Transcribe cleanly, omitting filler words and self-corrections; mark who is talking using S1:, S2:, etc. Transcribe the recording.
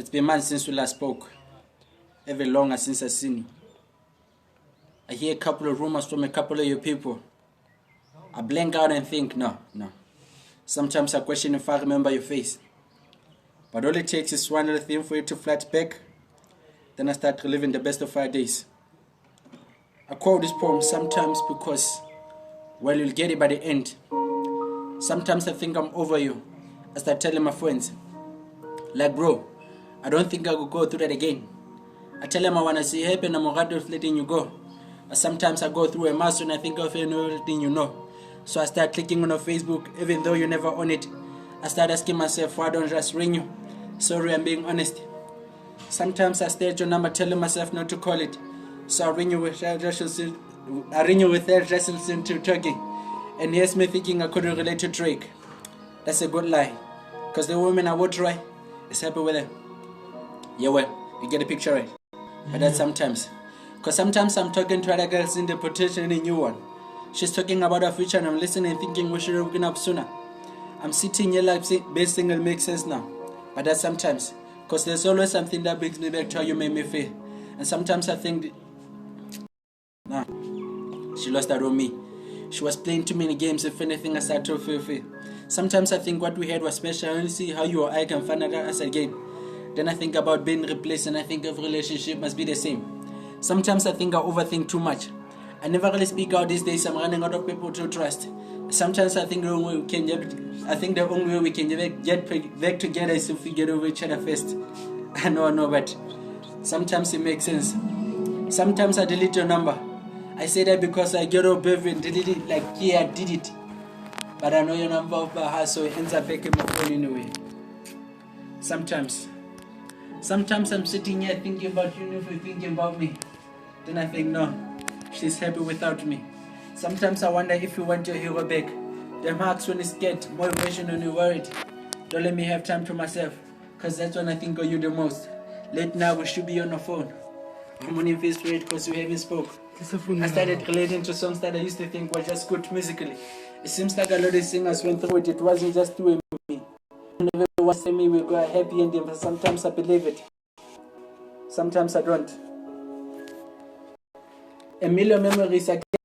S1: It's been months since we last spoke. Even longer since I've seen you. I hear a couple of rumors from a couple of your people. I blank out and think, no. Sometimes I question if I remember your face. But all it takes is one little thing for you to flat back. Then I start reliving the best of our days. I quote this poem sometimes because, well, you'll get it by the end. Sometimes I think I'm over you. I start telling my friends, like, bro, I don't think I could go through that again. I tell them I want to see you happy and I'm alright with letting you go. But sometimes I go through a mass when I think of everything you know. So I start clicking on your Facebook, even though you're never on it. I start asking myself, why don't I just ring you? Sorry, I'm being honest. Sometimes I stare at your number telling myself not to call it. So I ring you with that resolution to talking. And here's me thinking I couldn't relate to Drake. That's a good lie. Because the woman I would try is happy with her. Yeah, well, you get the picture right. But that's sometimes. Because sometimes I'm talking to other girls in the potential in a new one. She's talking about her future and I'm listening and thinking we should have been up sooner. I'm sitting here like best single makes sense now. But that's sometimes. Because there's always something that brings me back to how you made me feel. And sometimes I think, nah, she lost that on me. She was playing too many games. If anything, I started to feel. Sometimes I think what we had was special. I only see how you or I can find out us again. Then I think about being replaced and I think every relationship must be the same. Sometimes I think I overthink too much. I never really speak out these days. I'm running out of people to trust. Sometimes I think the only way we can get back together is if we get over each other first. I know, but sometimes it makes sense. Sometimes I delete your number. I say that because I get up and delete it like, yeah, I did it. But I know your number off by heart, so it ends up back in my phone anyway. Sometimes I'm sitting here thinking about you, if you're thinking about me. Then I think, no, she's happy without me. Sometimes I wonder if you want your hero back. The marks when it's scared, more emotion when you're worried. Don't let me have time to myself, cause that's when I think of you the most. Late now, we should be on the phone. I'm on your face rate because we haven't spoke. I started relating to songs that I used to think were just good musically. It seems like a lot of singers went through it. It wasn't just you and me. Whenever it was me, we got a happy ending, but sometimes I believe it. Sometimes I don't. A million memories I